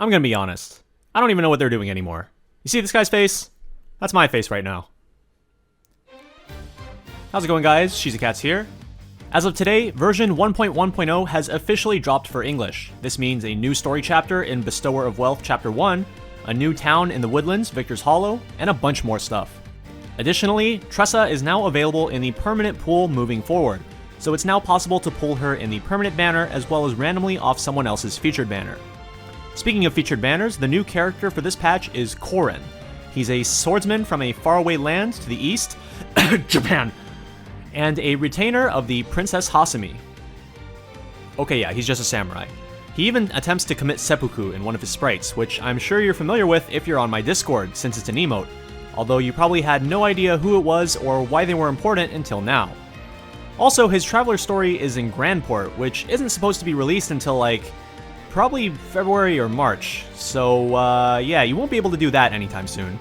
I'm gonna be honest. I don't even know what they're doing anymore. You see this guy's face? That's my face right now. How's it going, guys? SheezyCats here. As of today, version 1.1.0 has officially dropped for English. This means a new story chapter in Bestower of Wealth Chapter 1, a new town in the Woodlands, Victor's Hollow, and a bunch more stuff. Additionally, Tressa is now available in the permanent pool moving forward, so it's now possible to pull her in the permanent banner as well as randomly off someone else's featured banner. Speaking of featured banners, the new character for this patch is Corin. He's a swordsman from a faraway land to the east, Japan, and a retainer of the Princess Hasumi. Okay, yeah, he's just a samurai. He even attempts to commit seppuku in one of his sprites, which I'm sure you're familiar with if you're on my Discord, since it's an emote, although you probably had no idea who it was or why they were important until now. Also, his traveler story is in Grandport, which isn't supposed to be released until probably February or March, so yeah, you won't be able to do that anytime soon.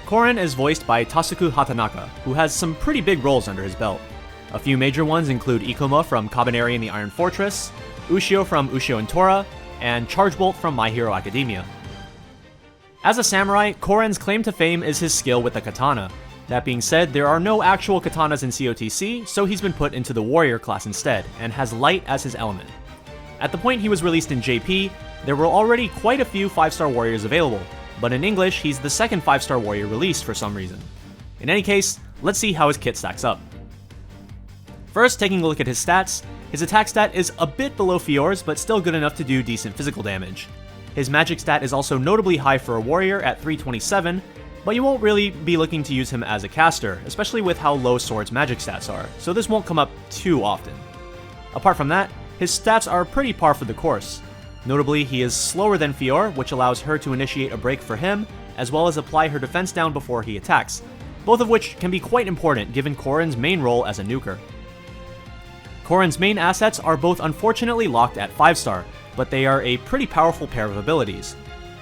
Corin is voiced by Tasuku Hatanaka, who has some pretty big roles under his belt. A few major ones include Ikuma from Kabaneri and the Iron Fortress, Ushio from Ushio and Tora, and Chargebolt from My Hero Academia. As a samurai, Corin's claim to fame is his skill with the katana. That being said, there are no actual katanas in COTC, so he's been put into the warrior class instead, and has light as his element. At the point he was released in JP, there were already quite a few 5-star warriors available, but in English, he's the second 5-star warrior released for some reason. In any case, let's see how his kit stacks up. First, taking a look at his stats, his attack stat is a bit below Fior's, but still good enough to do decent physical damage. His magic stat is also notably high for a warrior at 327, but you won't really be looking to use him as a caster, especially with how low Sword's magic stats are, so this won't come up too often. Apart from that, his stats are pretty par for the course. Notably, he is slower than Fior, which allows her to initiate a break for him, as well as apply her defense down before he attacks, both of which can be quite important given Corin's main role as a nuker. Corin's main assets are both unfortunately locked at 5-star, but they are a pretty powerful pair of abilities.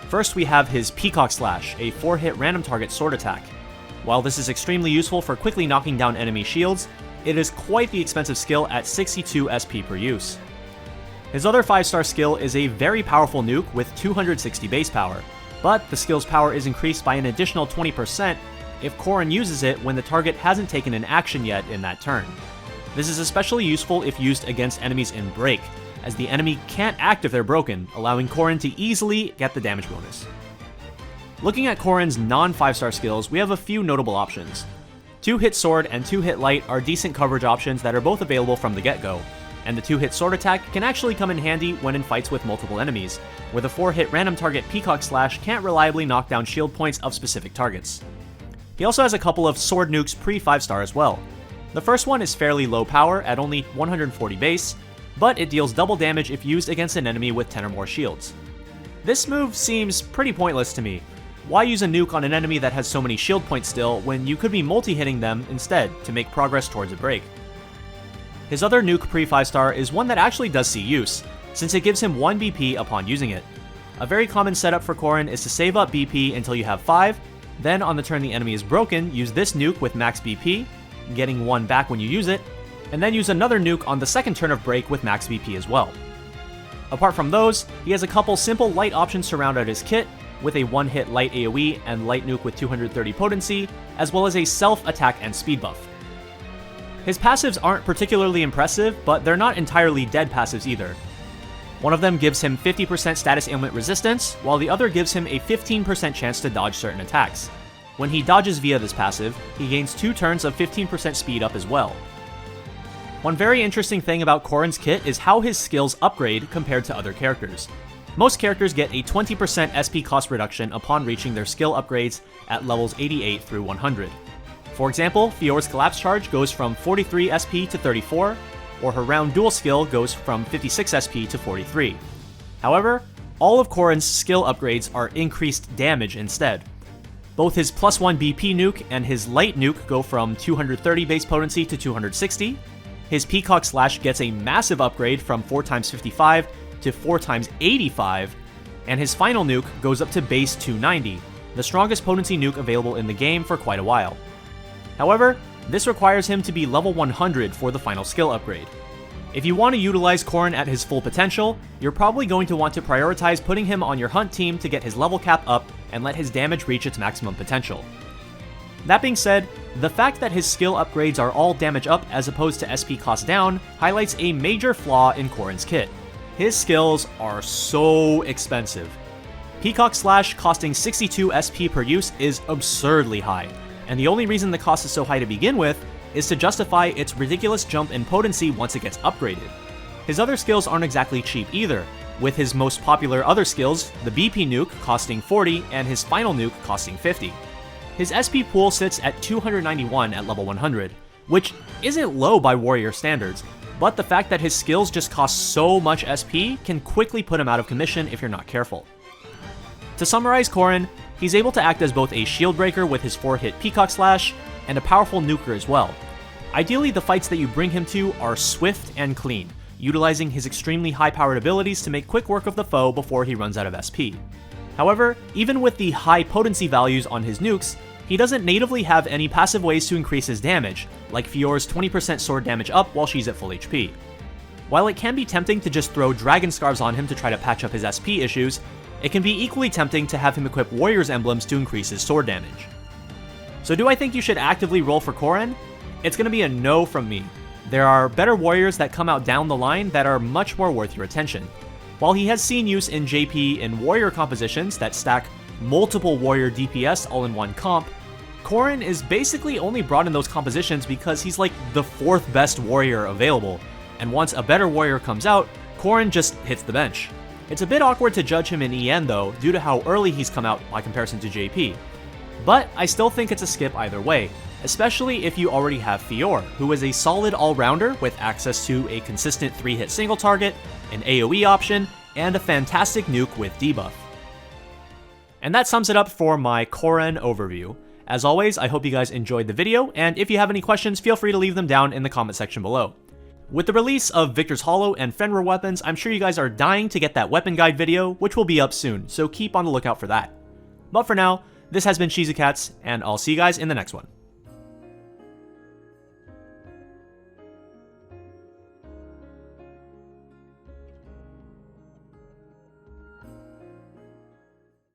First, we have his Peacock Slash, a 4-hit random target sword attack. While this is extremely useful for quickly knocking down enemy shields, it is quite the expensive skill at 62 SP per use. His other 5-star skill is a very powerful nuke with 260 base power, but the skill's power is increased by an additional 20% if Corin uses it when the target hasn't taken an action yet in that turn. This is especially useful if used against enemies in Break, as the enemy can't act if they're broken, allowing Corin to easily get the damage bonus. Looking at Corin's non-5-star skills, we have a few notable options. 2-hit sword and 2-hit light are decent coverage options that are both available from the get-go, and the 2-hit sword attack can actually come in handy when in fights with multiple enemies, where the 4-hit random target Peacock Slash can't reliably knock down shield points of specific targets. He also has a couple of sword nukes pre-5-star as well. The first one is fairly low power at only 140 base, but it deals double damage if used against an enemy with 10 or more shields. This move seems pretty pointless to me. Why use a nuke on an enemy that has so many shield points still when you could be multi-hitting them instead to make progress towards a break? His other nuke pre-5-star is one that actually does see use, since it gives him 1 BP upon using it. A very common setup for Corin is to save up BP until you have 5, then on the turn the enemy is broken, use this nuke with max BP, getting 1 back when you use it, and then use another nuke on the second turn of break with max BP as well. Apart from those, he has a couple simple light options to round out his kit, with a 1-hit light AoE and light nuke with 230 potency, as well as a self-attack and speed buff. His passives aren't particularly impressive, but they're not entirely dead passives either. One of them gives him 50% status ailment resistance, while the other gives him a 15% chance to dodge certain attacks. When he dodges via this passive, he gains 2 turns of 15% speed up as well. One very interesting thing about Corin's kit is how his skills upgrade compared to other characters. Most characters get a 20% SP cost reduction upon reaching their skill upgrades at levels 88 through 100. For example, Fior's Collapse Charge goes from 43 SP to 34, or her Round Duel skill goes from 56 SP to 43. However, all of Corin's skill upgrades are increased damage instead. Both his +1 BP nuke and his light nuke go from 230 base potency to 260. His Peacock Slash gets a massive upgrade from 4x55 to 4x85, and his final nuke goes up to base 290, the strongest potency nuke available in the game for quite a while. However, this requires him to be level 100 for the final skill upgrade. If you want to utilize Corin at his full potential, you're probably going to want to prioritize putting him on your hunt team to get his level cap up and let his damage reach its maximum potential. That being said, the fact that his skill upgrades are all damage up as opposed to SP cost down highlights a major flaw in Corin's kit. His skills are so expensive. Peacock Slash costing 62 SP per use is absurdly high, and the only reason the cost is so high to begin with is to justify its ridiculous jump in potency once it gets upgraded. His other skills aren't exactly cheap either, with his most popular other skills, the BP nuke costing 40 and his final nuke costing 50. His SP pool sits at 291 at level 100, which isn't low by warrior standards, but the fact that his skills just cost so much SP can quickly put him out of commission if you're not careful. To summarize Corin, he's able to act as both a shield breaker with his 4-hit Peacock Slash, and a powerful nuker as well. Ideally, the fights that you bring him to are swift and clean, utilizing his extremely high-powered abilities to make quick work of the foe before he runs out of SP. However, even with the high potency values on his nukes, he doesn't natively have any passive ways to increase his damage, like Fiore's 20% sword damage up while she's at full HP. While it can be tempting to just throw Dragon Scarves on him to try to patch up his SP issues, it can be equally tempting to have him equip Warrior's Emblems to increase his sword damage. So do I think you should actively roll for Corin? It's going to be a no from me. There are better warriors that come out down the line that are much more worth your attention. While he has seen use in JP in warrior compositions that stack multiple warrior DPS all in one comp, Corin is basically only brought in those compositions because he's like the 4th best warrior available, and once a better warrior comes out, Corin just hits the bench. It's a bit awkward to judge him in EN though, due to how early he's come out by comparison to JP. But I still think it's a skip either way, especially if you already have Fiore, who is a solid all-rounder with access to a consistent 3-hit single target, an AoE option, and a fantastic nuke with debuff. And that sums it up for my Corin overview. As always, I hope you guys enjoyed the video, and if you have any questions, feel free to leave them down in the comment section below. With the release of Victor's Hollow and Fenrir weapons, I'm sure you guys are dying to get that weapon guide video, which will be up soon, so keep on the lookout for that. But for now, this has been Shizukats, and I'll see you guys in the next one.